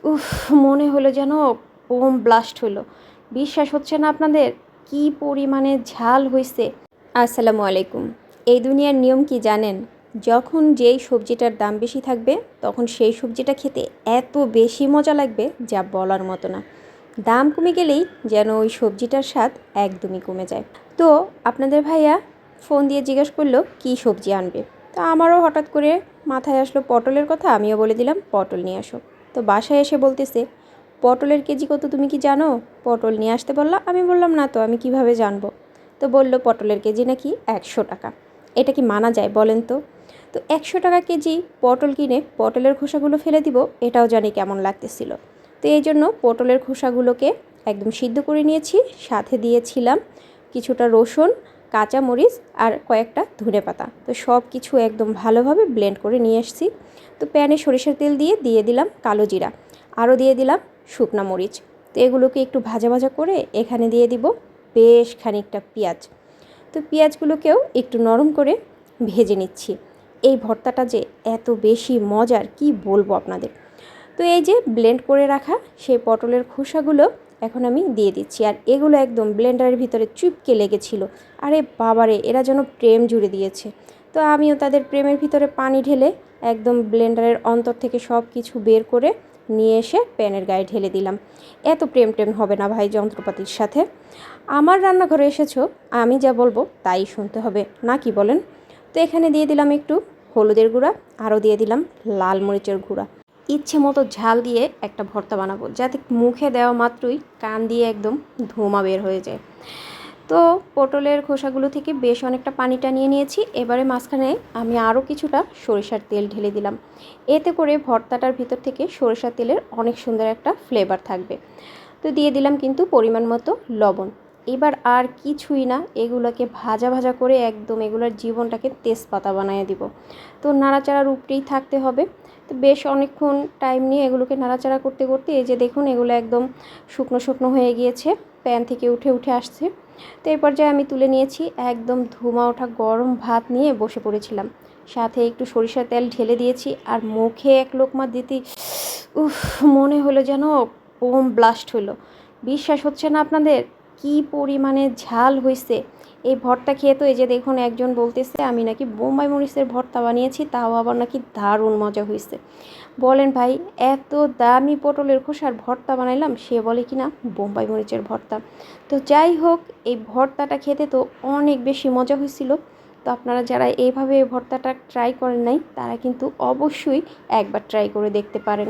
উফ, মনে হলো যেন বোম ব্লাস্ট হলো। বিশ্বাস হচ্ছে না আপনাদের, কি পরিমাণে ঝাল হয়েছে। আসসালামু আলাইকুম। এই দুনিয়ার নিয়ম কি জানেন? যখন যেই সবজিটার দাম বেশি থাকবে তখন সেই সবজিটা খেতে এত বেশি মজা লাগবে যা বলার মতো না। দাম কমে গেলেই যেন ওই সবজিটার স্বাদ একদমই কমে যায়। তো আপনাদের ভাইয়া ফোন দিয়ে জিজ্ঞেস করলো কী সবজি আনবে। তো আমারও হঠাৎ করে মাথায় আসলো পটলের কথা, আমিও বলে দিলাম পটল নিয়ে আসো। তো বাসায় এসে বলতেছে, পটলের কেজি কত তুমি কি জানো? পটল নিয়ে আসতে বললাম, আমি বললাম না তো, আমি কিভাবে জানবো। তো বলল পটলের কেজি নাকি 100 টাকা। এটা কি মানা যায় বলেন তো? তো 100 টাকা কেজি পটল কিনে পটলের খোসাগুলো ফেলে দিব, এটাও জানি কেমন লাগতেছিল। তো এই জন্য পটলের খোসাগুলোকে একদম সিদ্ধ করে নিয়েছি, সাথে দিয়েছিলাম কিছুটা রসুন, কাঁচামরিচ আর কয়েকটা ধনেপাতা। তো সব কিছু একদম ভালোভাবে ব্লেন্ড করে নিয়ে এসেছি। তো প্যানে সরিষার তেল দিয়ে দিলাম কালো জিরা, আরও দিয়ে দিলাম শুকনা মরিচ। তো এগুলোকে একটু ভাজা ভাজা করে এখানে দিয়ে দিব বেশ খানিকটা পেঁয়াজ। তো পেঁয়াজগুলোকেও একটু নরম করে ভেজে নিচ্ছি। এই ভর্তাটা যে এত বেশি মজার কি বলবো আপনাদের। তো এই যে ব্লেন্ড করে রাখা সেই পটলের খোসাগুলো এখন আমি দিয়ে দিচ্ছি, আর এগুলো একদম ব্লেন্ডারের ভিতরে চুপকে লেগেছিল। আরে বাবারে, এরা যেন প্রেম জুড়ে দিয়েছে। তো আমিও তাদের প্রেমের ভিতরে পানি ঢেলে একদম ব্লেন্ডারের অন্তর থেকে সব কিছু বের করে নিয়ে এসে প্যানের গায়ে ঢেলে দিলাম। এত প্রেম টেম হবে না ভাই যন্ত্রপাতির সাথে। আমার রান্নাঘরে এসেছো, আমি যা বলবো তাই শুনতে হবে, না কি বলেন? তো এখানে দিয়ে দিলাম একটু হলুদের গুঁড়া, আরও দিয়ে দিলাম লাল মরিচের গুঁড়া। ইচ্ছে মতো ঝাল দিয়ে একটা ভর্তা বানাবো যাতে মুখে দেওয়া মাত্রই কান দিয়ে একদম ধোঁয়া বের হয়ে যায়। তো পটলের খোসাগুলো থেকে বেশ অনেকটা পানি টানিয়ে নিয়েছি। এবারে মাঝখানে আমি আরও কিছুটা সরিষার তেল ঢেলে দিলাম। এতে করে ভর্তাটার ভিতর থেকে সরিষার তেলের অনেক সুন্দর একটা ফ্লেভার থাকবে। তো দিয়ে দিলাম কিন্তু পরিমাণ মতো লবণ। এবার আর কিছুই না, এগুলোকে ভাজা ভাজা করে একদম এগুলোর জীবনটাকে তেজপাতা বানিয়ে দিব। তো নাড়াচাড়ার উপরেই থাকতে হবে। তো বেশ অনেকক্ষণ টাইম নিয়ে এগুলোকে নাড়াচাড়া করতে করতে এই যে দেখুন এগুলো একদম শুকনো শুকনো হয়ে গিয়েছে, প্যান থেকে উঠে আসছে। তো এই পর্যায়ে আমি তুলে নিয়েছি, একদম ধুমা ওঠা গরম ভাত নিয়ে বসে পড়েছিলাম। সাথে একটু সরিষার তেল ঢেলে দিয়েছি, আর মুখে এক লোকমা দিতে উফ, মনে হলো যেন বোম ব্লাস্ট হলো। বিশ্বাস হচ্ছে না আপনাদের, কি পরিমাণে ঝাল হয়েছে। এই ভর্তা খেয়ে তো এই যে দেখুন একজন বলতেছে আমি নাকি বোম্বাই মরিচের ভর্তা বানিয়েছি, তাও আবার নাকি দারুণ মজা হয়েছে। বলেন ভাই, এত দামি পটলের খোসার ভর্তা বানাইলাম, সে বলে কি না বোম্বাই মরিচের ভর্তা। তো যাই হোক, এই ভর্তাটা খেতে তো অনেক বেশি মজা হয়েছিল। তো আপনারা যারা এইভাবে ভর্তাটা ট্রাই করেন নাই তারা কিন্তু অবশ্যই একবার ট্রাই করে দেখতে পারেন।